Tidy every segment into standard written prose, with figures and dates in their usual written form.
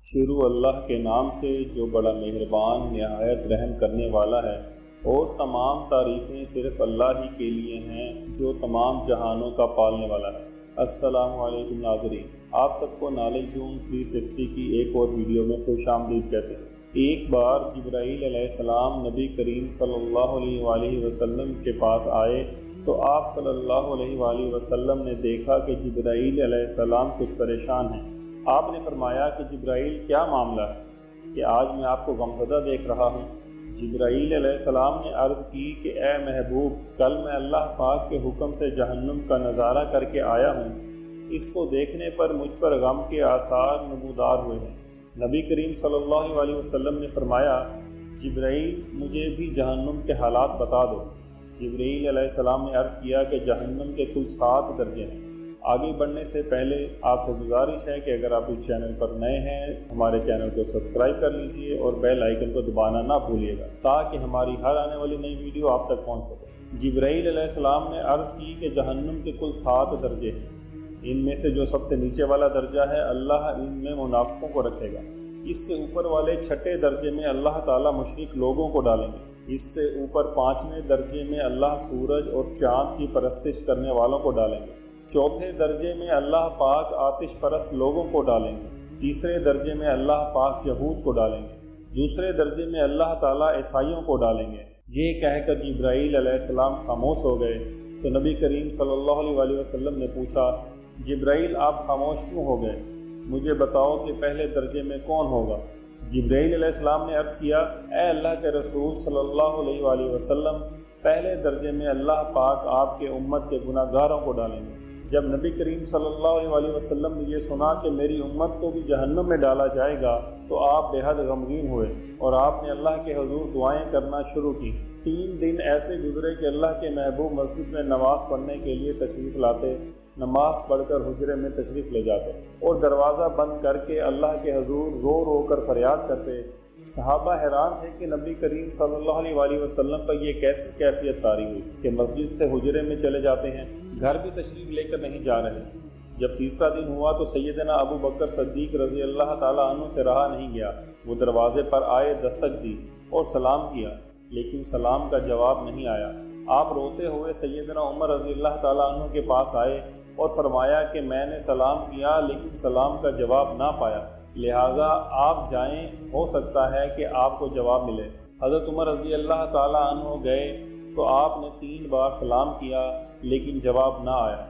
شروع اللہ کے نام سے جو بڑا مہربان نہایت رحم کرنے والا ہے، اور تمام تعریفیں صرف اللہ ہی کے لیے ہیں جو تمام جہانوں کا پالنے والا ہے۔ السلام علیکم ناظرین، آپ سب کو نالج زون 360 کی ایک اور ویڈیو میں خوش آمدید کہتے ہیں۔ ایک بار جبرائیل علیہ السلام نبی کریم صلی اللہ علیہ وآلہ وسلم کے پاس آئے تو آپ صلی اللہ علیہ وآلہ وسلم نے دیکھا کہ جبرائیل علیہ السلام کچھ پریشان ہیں۔ آپ نے فرمایا کہ جبرائیل کیا معاملہ ہے کہ آج میں آپ کو غمزدہ دیکھ رہا ہوں؟ جبرائیل علیہ السلام نے عرض کی کہ اے محبوب، کل میں اللہ پاک کے حکم سے جہنم کا نظارہ کر کے آیا ہوں۔ اس کو دیکھنے پر مجھ پر غم کے آثار نمودار ہوئے ہیں۔ نبی کریم صلی اللہ علیہ وسلم نے فرمایا، جبرائیل مجھے بھی جہنم کے حالات بتا دو۔ جبرائیل علیہ السلام نے عرض کیا کہ جہنم کے کل 7 درجے ہیں۔ آگے بڑھنے سے پہلے آپ سے گزارش ہے کہ اگر آپ اس چینل پر نئے ہیں، ہمارے چینل کو سبسکرائب کر لیجئے اور بیل آئیکن کو دبانا نہ بھولیے گا تاکہ ہماری ہر آنے والی نئی ویڈیو آپ تک پہنچ سکے۔ جبرائیل علیہ السلام نے عرض کی کہ جہنم کے کل 7 درجے ہیں۔ ان میں سے جو سب سے نیچے والا درجہ ہے، اللہ ان میں منافقوں کو رکھے گا۔ اس سے اوپر والے 6 درجے میں اللہ تعالیٰ مشرک لوگوں کو ڈالیں گے۔ اس سے اوپر 5ویں درجے میں اللہ سورج اور چاند کی پرستش کرنے والوں کو ڈالیں گے۔ 4تھے درجے میں اللہ پاک آتش پرست لوگوں کو ڈالیں گے۔ 3سرے درجے میں اللہ پاک یہود کو ڈالیں گے۔ 2سرے درجے میں اللہ تعالیٰ عیسائیوں کو ڈالیں گے۔ یہ کہہ کر جبرائیل علیہ السلام خاموش ہو گئے تو نبی کریم صلی اللہ علیہ وسلم نے پوچھا، جبرائیل آپ خاموش کیوں ہو گئے؟ مجھے بتاؤ کہ پہلے درجے میں کون ہوگا؟ جبرائیل علیہ السلام نے عرض کیا، اے اللہ کے رسول صلی اللہ علیہ وسلم، پہلے درجے میں اللہ پاک آپ کے امت کے گناہ گاروں کو ڈالیں گے۔ جب نبی کریم صلی اللہ علیہ وسلم نے یہ سنا کہ میری امت کو بھی جہنم میں ڈالا جائے گا تو آپ بے حد غمگین ہوئے اور آپ نے اللہ کے حضور دعائیں کرنا شروع کی۔ 3 دن ایسے گزرے کہ اللہ کے محبوب مسجد میں نماز پڑھنے کے لیے تشریف لاتے، نماز پڑھ کر حجرے میں تشریف لے جاتے اور دروازہ بند کر کے اللہ کے حضور رو رو کر فریاد کرتے۔ صحابہ حیران تھے کہ نبی کریم صلی اللہ علیہ وسلم پر یہ کیسی کیفیت طاری ہوئی کہ مسجد سے حجرے میں چلے جاتے ہیں، گھر بھی تشریف لے کر نہیں جا رہے۔ جب 3سرا دن ہوا تو سیدنا ابو بکر صدیق رضی اللہ تعالیٰ عنہ سے رہا نہیں گیا۔ وہ دروازے پر آئے، دستک دی اور سلام کیا، لیکن سلام کا جواب نہیں آیا۔ آپ روتے ہوئے سیدنا عمر رضی اللہ تعالیٰ عنہ کے پاس آئے اور فرمایا کہ میں نے سلام کیا لیکن سلام کا جواب نہ پایا، لہٰذا آپ جائیں، ہو سکتا ہے کہ آپ کو جواب ملے۔ حضرت عمر رضی اللہ تعالیٰ عنہ گئے تو آپ نے 3 بار سلام کیا لیکن جواب نہ آیا۔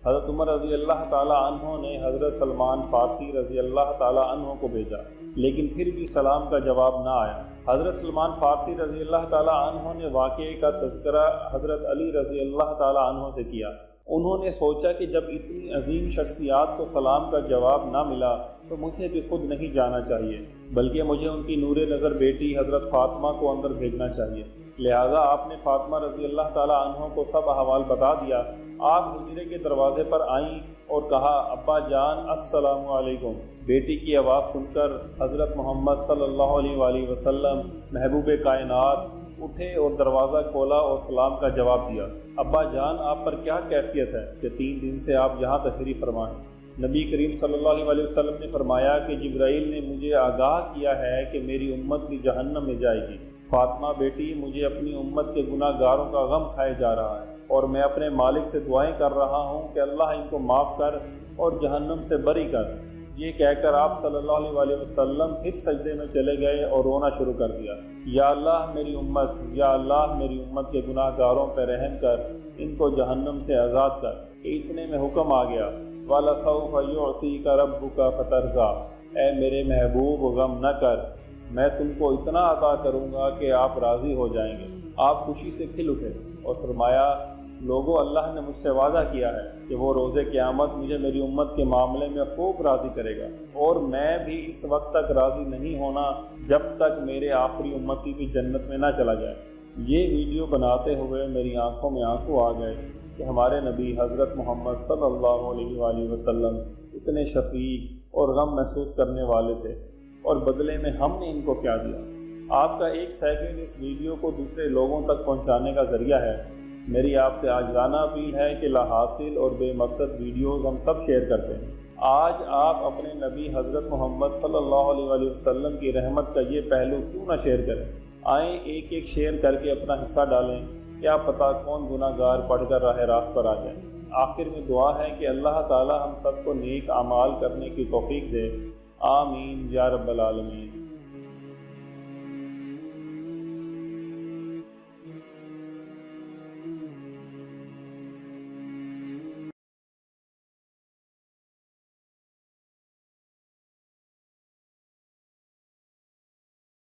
حضرت عمر رضی اللہ تعالیٰ عنہ نے حضرت سلمان فارسی رضی اللہ تعالیٰ عنہ کو بھیجا لیکن پھر بھی سلام کا جواب نہ آیا۔ حضرت سلمان فارسی رضی اللہ تعالیٰ عنہ نے واقعے کا تذکرہ حضرت علی رضی اللہ تعالیٰ عنہ سے کیا۔ انہوں نے سوچا کہ جب اتنی عظیم شخصیات کو سلام کا جواب نہ ملا تو مجھے بھی خود نہیں جانا چاہیے، بلکہ مجھے ان کی نور نظر بیٹی حضرت فاطمہ کو اندر بھیجنا چاہیے۔ لہٰذا آپ نے فاطمہ رضی اللہ تعالیٰ عنہ کو سب احوال بتا دیا۔ آپ حجرے کے دروازے پر آئیں اور کہا، ابا جان السلام علیکم۔ بیٹی کی آواز سن کر حضرت محمد صلی اللہ علیہ وسلم محبوب کائنات اٹھے اور دروازہ کھولا اور سلام کا جواب دیا۔ ابا جان، آپ پر کیا کیفیت ہے کہ 3 دن سے آپ یہاں تشریف فرما ہیں؟ نبی کریم صلی اللہ علیہ وسلم نے فرمایا کہ جبرائیل نے مجھے آگاہ کیا ہے کہ میری امت بھی جہنم میں جائے گی۔ فاطمہ بیٹی، مجھے اپنی امت کے گناہ گاروں کا غم کھائے جا رہا ہے اور میں اپنے مالک سے دعائیں کر رہا ہوں کہ اللہ ان کو معاف کر اور جہنم سے بری کر۔ یہ کہہ کر آپ صلی اللہ علیہ وسلم پھر سجدے میں چلے گئے اور رونا شروع کر دیا۔ یا اللہ میری امت، یا اللہ میری امت کے گناہ گاروں پہ رحم کر، ان کو جہنم سے آزاد کر۔ اتنے میں حکم آ گیا، وَلَسَوْفَ يُعْطِيكَ رَبُّكَ فَتَرْضَىٰ، اے میرے محبوب غم نہ کر، میں تم کو اتنا عطا کروں گا کہ آپ راضی ہو جائیں گے۔ آپ خوشی سے کھل اٹھے اور فرمایا، لوگوں، اللہ نے مجھ سے وعدہ کیا ہے کہ وہ روز قیامت مجھے میری امت کے معاملے میں خوب راضی کرے گا، اور میں بھی اس وقت تک راضی نہیں ہونا جب تک میرے آخری امتی بھی جنت میں نہ چلا جائے۔ یہ ویڈیو بناتے ہوئے میری آنکھوں میں آنسو آ گئے کہ ہمارے نبی حضرت محمد صلی اللہ علیہ وآلہ وسلم اتنے شفیق اور غم محسوس کرنے والے تھے، اور بدلے میں ہم نے ان کو کیا دیا؟ آپ کا 1 سیکنڈ اس ویڈیو کو دوسرے لوگوں تک پہنچانے کا ذریعہ ہے۔ میری آپ سے عاجزانہ اپیل ہے کہ لا حاصل اور بے مقصد ویڈیوز ہم سب شیئر کرتے ہیں، آج آپ اپنے نبی حضرت محمد صلی اللہ علیہ وآلہ وسلم کی رحمت کا یہ پہلو کیوں نہ شیئر کریں؟ آئیں ایک ایک شیئر کر کے اپنا حصہ ڈالیں، کیا پتہ کون گناہ گار پڑھ کر راہ راست پر آ جائے۔ آخر میں دعا ہے کہ اللہ تعالی ہم سب کو نیک اعمال کرنے کی توفیق دے، آمین یا رب العالمین۔